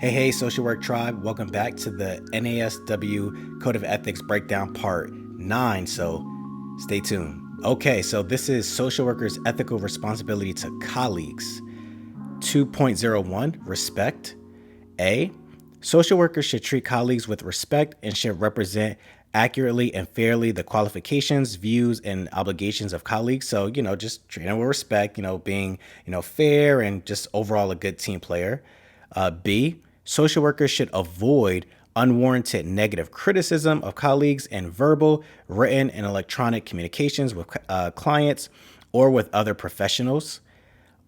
Hey, Social Work Tribe. Welcome back to the NASW Code of Ethics Breakdown Part 9. So stay tuned. Okay, so this is Social Workers' Ethical Responsibility to Colleagues. 2.01, Respect. A, social workers should treat colleagues with respect and should represent accurately and fairly the qualifications, views, and obligations of colleagues. So, just treat them with respect, being, fair and just overall a good team player. B, social workers should avoid unwarranted negative criticism of colleagues in verbal, written, and electronic communications with clients or with other professionals.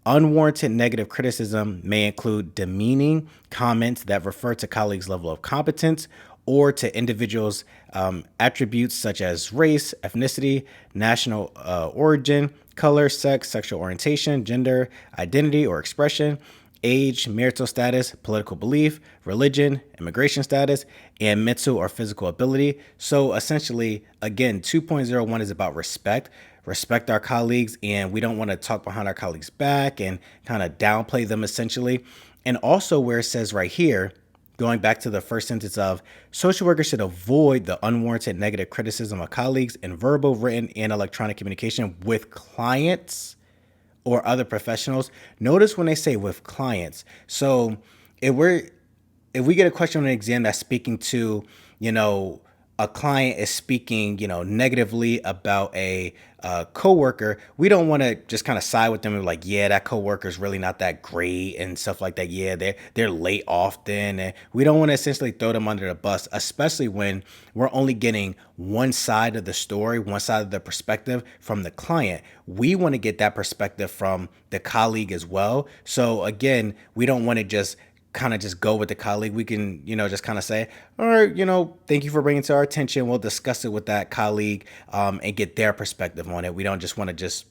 Unwarranted negative criticism may include demeaning comments that refer to colleagues' level of competence or to individuals' attributes such as race, ethnicity, national origin, color, sex, sexual orientation, gender, identity or expression, age, marital status, political belief, religion, immigration status, and mental or physical ability. So essentially, again, 2.01 is about respect. Respect our colleagues, and we don't want to talk behind our colleagues' back and kind of downplay them essentially. And also where it says right here, going back to the first sentence of social workers should avoid the unwarranted negative criticism of colleagues in verbal, written, and electronic communication with clients or other professionals. Notice when they say with clients. So if we get a question on an exam that's speaking to, a client is speaking, negatively about a coworker, we don't want to just kind of side with them and be like, yeah, that coworker is really not that great and stuff like that. Yeah, they're late often, and we don't want to essentially throw them under the bus, especially when we're only getting one side of the story, one side of the perspective from the client. We want to get that perspective from the colleague as well. So again, we don't want to just go with the colleague. We can, just kind of say, all right, thank you for bringing it to our attention. We'll discuss it with that colleague and get their perspective on it. We don't just want to just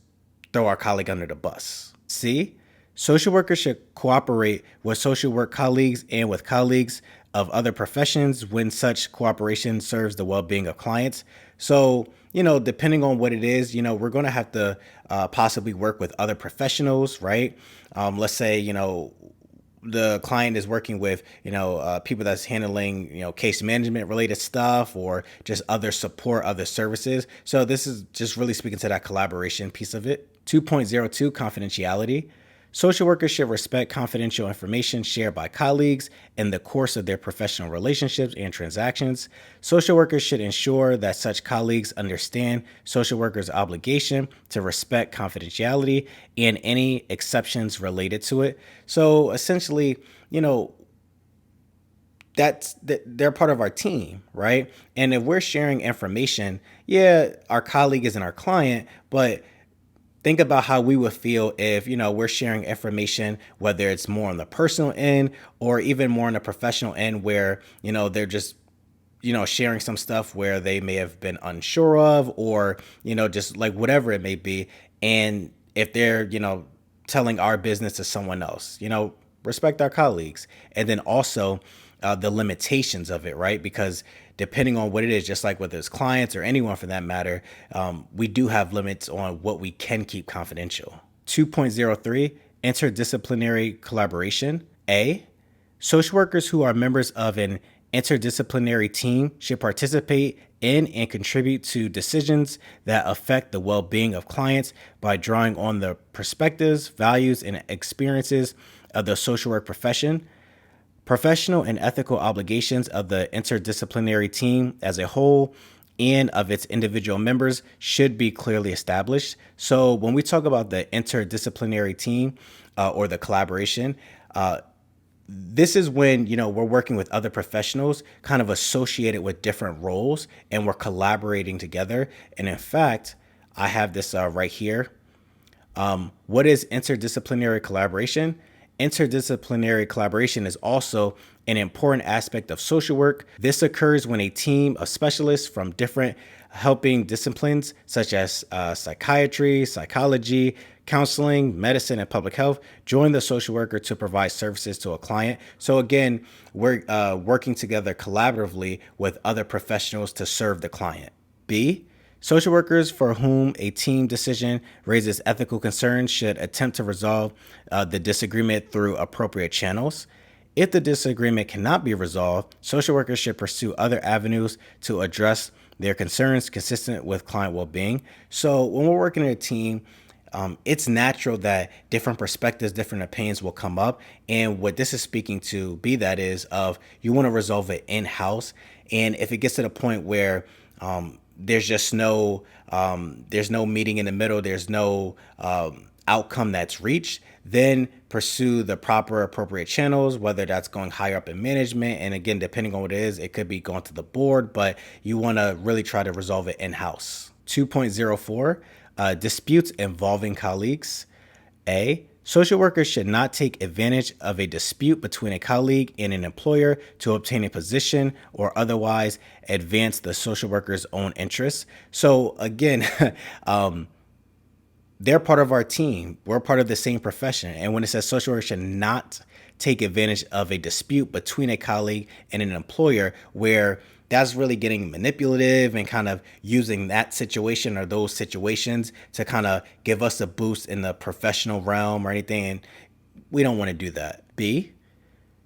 throw our colleague under the bus. See, social workers should cooperate with social work colleagues and with colleagues of other professions when such cooperation serves the well-being of clients. So, depending on what it is, we're going to have to possibly work with other professionals, right? Let's say, the client is working with, people that's handling, case management related stuff or just other support, other services. So this is just really speaking to that collaboration piece of it. 2.02, confidentiality. Social workers should respect confidential information shared by colleagues in the course of their professional relationships and transactions. Social workers should ensure that such colleagues understand social workers' obligation to respect confidentiality and any exceptions related to it. So essentially, they're part of our team, right? And if we're sharing information, yeah, our colleague isn't our client, but think about how we would feel if, we're sharing information, whether it's more on the personal end or even more on the professional end where, they're just, sharing some stuff where they may have been unsure of or, just like whatever it may be. And if they're, telling our business to someone else, respect our colleagues. And then also the limitations of it, right? Because depending on what it is, just like whether it's clients or anyone for that matter, we do have limits on what we can keep confidential. 2.03, interdisciplinary collaboration. A, social workers who are members of an interdisciplinary team should participate in and contribute to decisions that affect the well-being of clients by drawing on the perspectives, values, and experiences of the social work profession. Professional and ethical obligations of the interdisciplinary team as a whole and of its individual members should be clearly established. So when we talk about the interdisciplinary team or the collaboration, this is when, we're working with other professionals kind of associated with different roles and we're collaborating together. And in fact, I have this right here. What is interdisciplinary collaboration? Interdisciplinary collaboration is also an important aspect of social work. This occurs when a team of specialists from different helping disciplines such as psychiatry, psychology, counseling, medicine, and public health join the social worker to provide services to a client. So again, we're working together collaboratively with other professionals to serve the client. B, social workers for whom a team decision raises ethical concerns should attempt to resolve the disagreement through appropriate channels. If the disagreement cannot be resolved, social workers should pursue other avenues to address their concerns consistent with client well-being. So when we're working in a team, it's natural that different perspectives, different opinions will come up. And what this is speaking to be that is of you want to resolve it in-house. And if it gets to the point where there's just there's no meeting in the middle, there's no outcome that's reached, then pursue the proper appropriate channels, whether that's going higher up in management. And again, depending on what it is, it could be going to the board, but you want to really try to resolve it in-house. 2.04, disputes involving colleagues. A, social workers should not take advantage of a dispute between a colleague and an employer to obtain a position or otherwise advance the social worker's own interests. So again, they're part of our team. We're part of the same profession. And when it says social workers should not take advantage of a dispute between a colleague and an employer, where that's really getting manipulative and kind of using that situation or those situations to kind of give us a boost in the professional realm or anything. And we don't want to do that. B,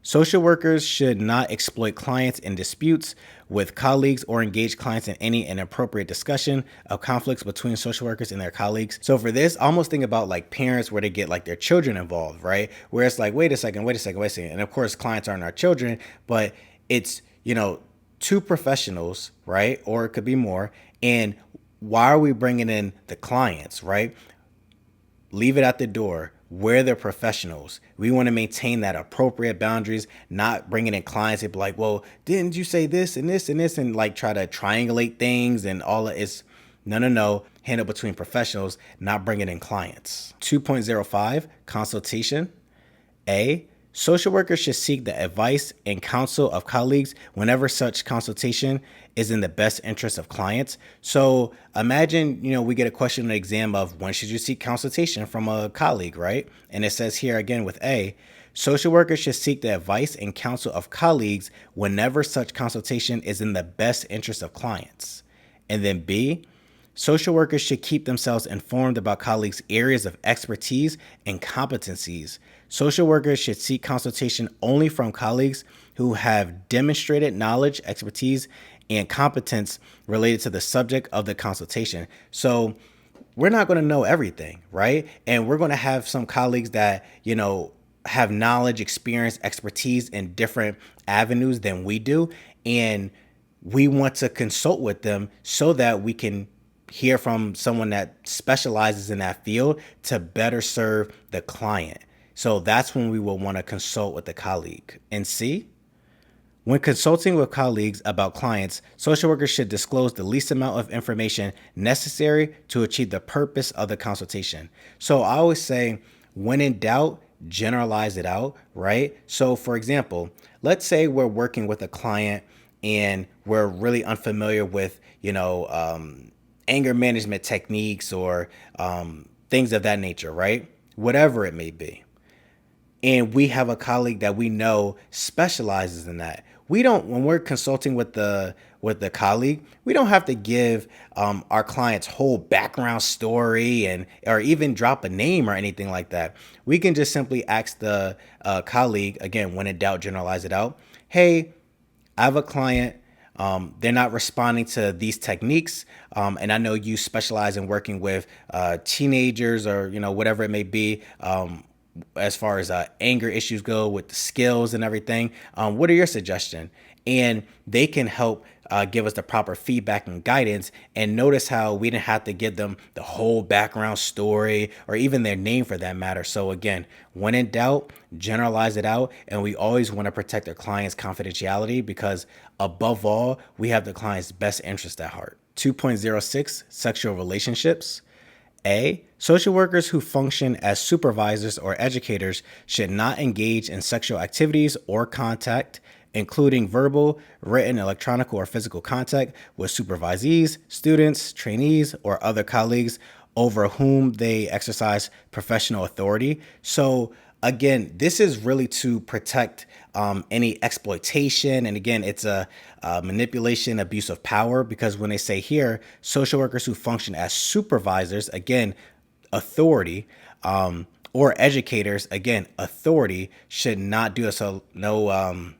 social workers should not exploit clients in disputes with colleagues or engage clients in any inappropriate discussion of conflicts between social workers and their colleagues. So for this, I almost think about like parents where they get like their children involved, right? Where it's like, wait a second. And of course, clients aren't our children, but it's, two professionals, right? Or it could be more. And why are we bringing in the clients, right? Leave it at the door. We're the professionals. We want to maintain that appropriate boundaries, not bringing in clients and be like, well, didn't you say this and this and this, and like try to triangulate things and all of it's no. Handle between professionals, not bringing in clients. 2.05, consultation. A, social workers should seek the advice and counsel of colleagues whenever such consultation is in the best interest of clients. So imagine, we get a question in the exam of when should you seek consultation from a colleague, right? And it says here again with A, social workers should seek the advice and counsel of colleagues whenever such consultation is in the best interest of clients. And then B, social workers should keep themselves informed about colleagues' areas of expertise and competencies. Social workers should seek consultation only from colleagues who have demonstrated knowledge, expertise, and competence related to the subject of the consultation. So we're not going to know everything, right? And we're going to have some colleagues that, have knowledge, experience, expertise in different avenues than we do. And we want to consult with them so that we can hear from someone that specializes in that field to better serve the client. So that's when we will want to consult with the colleague. And C, when consulting with colleagues about clients, social workers should disclose the least amount of information necessary to achieve the purpose of the consultation. So I always say, when in doubt, generalize it out, right? So for example, let's say we're working with a client and we're really unfamiliar with, anger management techniques or things of that nature, right? Whatever it may be. And we have a colleague that we know specializes in that. When we're consulting with the colleague, we don't have to give our client's whole background story or even drop a name or anything like that. We can just simply ask the colleague, again, when in doubt, generalize it out. Hey, I have a client. They're not responding to these techniques. And I know you specialize in working with teenagers or, whatever it may be. As far as anger issues go with the skills and everything, what are your suggestions? And they can help give us the proper feedback and guidance. And notice how we didn't have to give them the whole background story or even their name for that matter. So again, when in doubt, generalize it out. And we always want to protect our client's confidentiality because above all, we have the client's best interest at heart. 2.06, sexual relationships. A, social workers who function as supervisors or educators should not engage in sexual activities or contact, including verbal, written, electronic, or physical contact with supervisees, students, trainees, or other colleagues over whom they exercise professional authority. So again, this is really to protect any exploitation. And again, it's a manipulation, abuse of power, because when they say here, social workers who function as supervisors, again, authority, or educators, again, authority should not do this. So no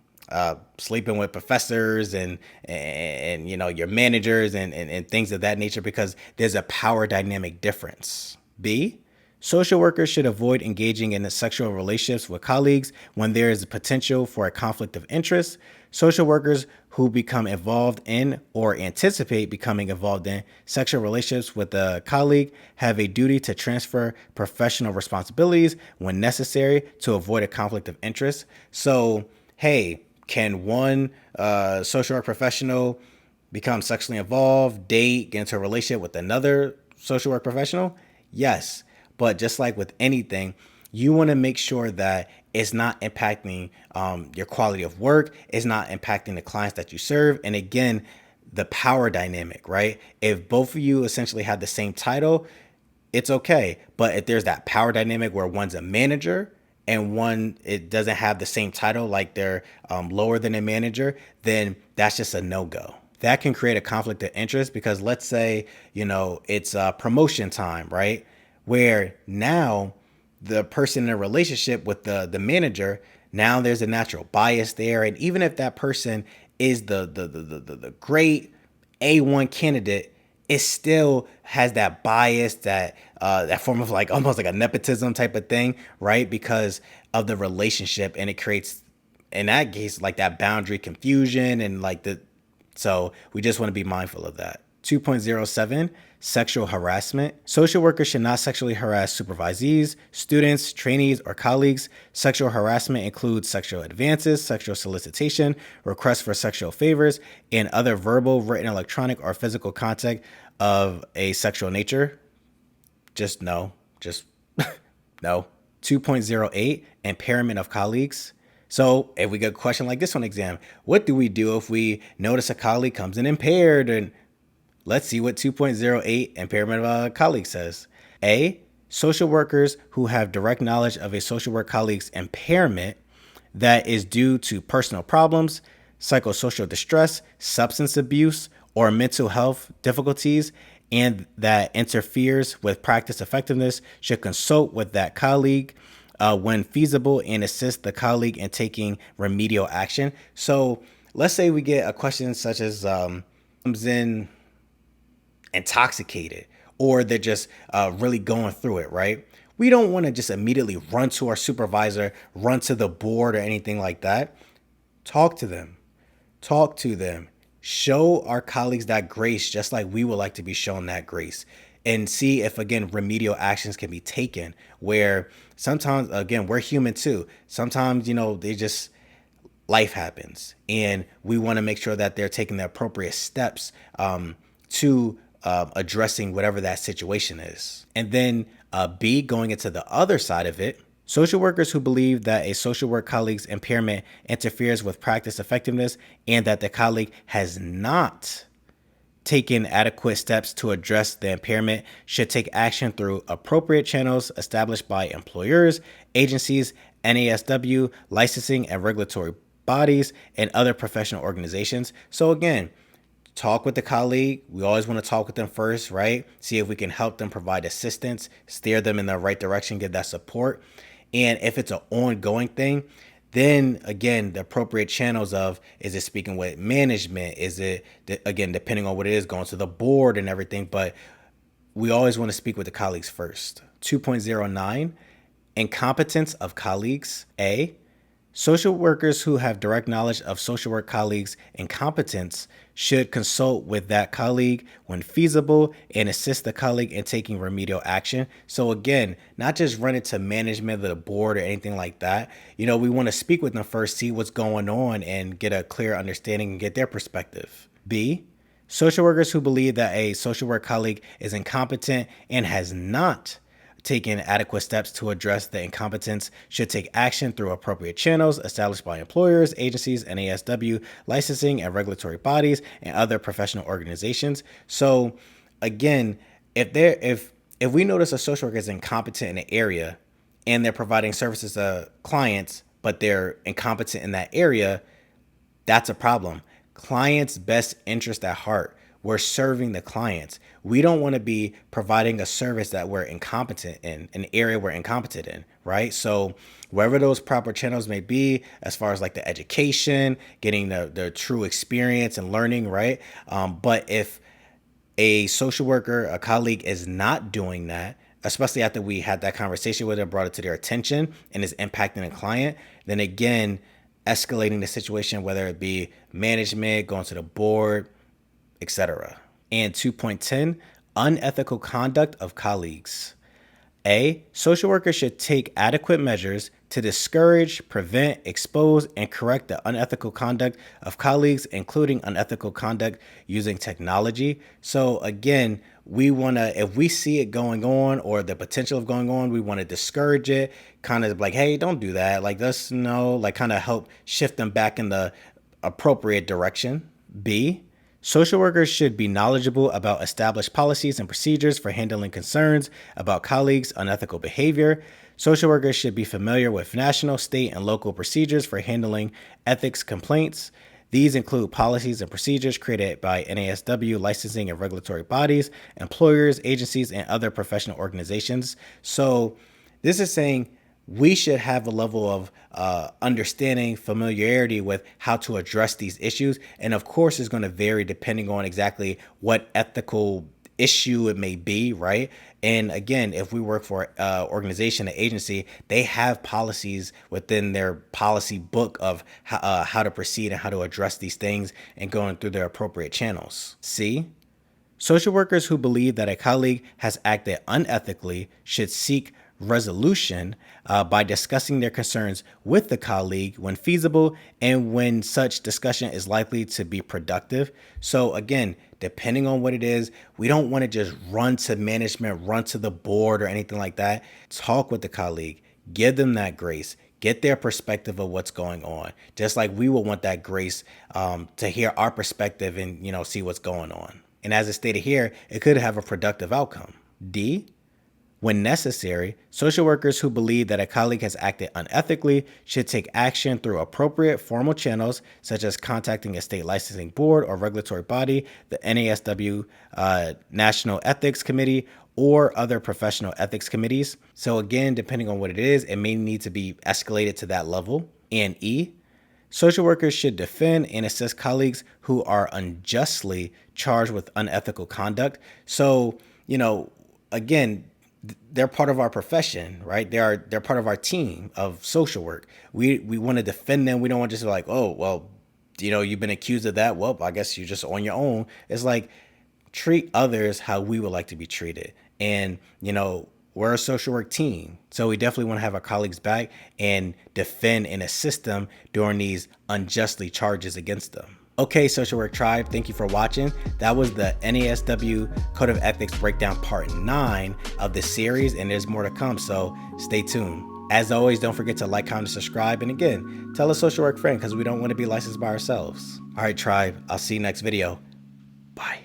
sleeping with professors and your managers and things of that nature, because there's a power dynamic difference. B, social workers should avoid engaging in sexual relationships with colleagues when there is a potential for a conflict of interest. Social workers who become involved in or anticipate becoming involved in sexual relationships with a colleague have a duty to transfer professional responsibilities when necessary to avoid a conflict of interest. So, hey, can one social work professional become sexually involved, date, get into a relationship with another social work professional? Yes. But just like with anything, you want to make sure that it's not impacting your quality of work. It's not impacting the clients that you serve. And again, the power dynamic, right? If both of you essentially have the same title, it's okay. But if there's that power dynamic where one's a manager and one, it doesn't have the same title, like they're lower than a manager, then that's just a no-go. That can create a conflict of interest because let's say, it's promotion time, right? Where now the person in a relationship with the manager, now there's a natural bias there. And even if that person is the great A1 candidate, it still has that bias, that form of like almost like a nepotism type of thing, right? Because of the relationship, and it creates, in that case, like that boundary confusion and so we just want to be mindful of that. 2.07, sexual harassment. Social workers should not sexually harass supervisees, students, trainees, or colleagues. Sexual harassment includes sexual advances, sexual solicitation, requests for sexual favors, and other verbal, written, electronic, or physical contact of a sexual nature. Just no. No. 2.08, impairment of colleagues. So if we get a question like this on exam, what do we do if we notice a colleague comes in impaired? And let's see what 2.08 impairment of a colleague says. A, social workers who have direct knowledge of a social work colleague's impairment that is due to personal problems, psychosocial distress, substance abuse, or mental health difficulties, and that interferes with practice effectiveness should consult with that colleague when feasible and assist the colleague in taking remedial action. So let's say we get a question such as comes in intoxicated, or they're just really going through it, right? We don't want to just immediately run to our supervisor, run to the board or anything like that. Talk to them. Show our colleagues that grace, just like we would like to be shown that grace, and see if, again, remedial actions can be taken, where sometimes, again, we're human too. Sometimes, life happens, and we want to make sure that they're taking the appropriate steps to addressing whatever that situation is. And then B, going into the other side of it, social workers who believe that a social work colleague's impairment interferes with practice effectiveness and that the colleague has not taken adequate steps to address the impairment should take action through appropriate channels established by employers, agencies, NASW, licensing and regulatory bodies, and other professional organizations. So again, talk with the colleague. We always want to talk with them first, right? See if we can help them, provide assistance, steer them in the right direction, give that support. And if it's an ongoing thing, then again, the appropriate channels of, is it speaking with management? Is it, again, depending on what it is, going to the board and everything, but we always want to speak with the colleagues first. 2.09, incompetence of colleagues. A, social workers who have direct knowledge of social work colleagues' incompetence should consult with that colleague when feasible and assist the colleague in taking remedial action. So again, not just run into management of the board or anything like that. We want to speak with them first, see what's going on, and get a clear understanding and get their perspective. B, social workers who believe that a social work colleague is incompetent and has not taken adequate steps to address the incompetence should take action through appropriate channels established by employers, agencies, NASW, licensing and regulatory bodies, and other professional organizations. So again, if we notice a social worker is incompetent in an area and they're providing services to clients, but they're incompetent in that area, that's a problem. Clients' best interest at heart. we're serving the clients. We don't want to be providing a service that we're incompetent in, an area we're incompetent in, right? So wherever those proper channels may be, as far as like the education, getting the true experience and learning, right? But if a social worker, a colleague is not doing that, especially after we had that conversation with them, brought it to their attention and is impacting the client, then again, escalating the situation, whether it be management, going to the board, etc. And 2.10, unethical conduct of colleagues. A, social workers should take adequate measures to discourage, prevent, expose, and correct the unethical conduct of colleagues, including unethical conduct using technology. So again, we want to, if we see it going on or the potential of going on, we want to discourage it, kind of like, hey, don't do that. Like, let's like kind of help shift them back in the appropriate direction. B, social workers should be knowledgeable about established policies and procedures for handling concerns about colleagues' unethical behavior. Social workers should be familiar with national, state, and local procedures for handling ethics complaints. These include policies and procedures created by NASW, licensing and regulatory bodies, employers, agencies, and other professional organizations. So this is saying we should have a level of understanding, familiarity with how to address these issues. And of course, it's going to vary depending on exactly what ethical issue it may be, right? And again, if we work for an organization, an agency, they have policies within their policy book of how to proceed and how to address these things and going through their appropriate channels. C, social workers who believe that a colleague has acted unethically should seek resolution by discussing their concerns with the colleague when feasible and when such discussion is likely to be productive. So again, depending on what it is, we don't want to just run to management, run to the board or anything like that. Talk with the colleague, give them that grace, get their perspective of what's going on. Just like we will want that grace to hear our perspective and, see what's going on. And as it stated here, it could have a productive outcome. D, when necessary, social workers who believe that a colleague has acted unethically should take action through appropriate formal channels, such as contacting a state licensing board or regulatory body, the NASW National Ethics Committee, or other professional ethics committees. So again, depending on what it is, it may need to be escalated to that level. And E, social workers should defend and assist colleagues who are unjustly charged with unethical conduct. So, again, they're part of our profession, right? They're part of our team of social work. We want to defend them. We don't want to just be like, oh, well, you've been accused of that. Well, I guess you're just on your own. It's like, treat others how we would like to be treated. And, we're a social work team. So we definitely want to have our colleagues back and defend and assist them during these unjustly charges against them. Okay, Social Work Tribe, thank you for watching. That was the NASW Code of Ethics Breakdown Part 9 of the series, and there's more to come, so stay tuned. As always, don't forget to like, comment, and subscribe, and again, tell a social work friend because we don't want to be licensed by ourselves. All right, Tribe, I'll see you next video. Bye.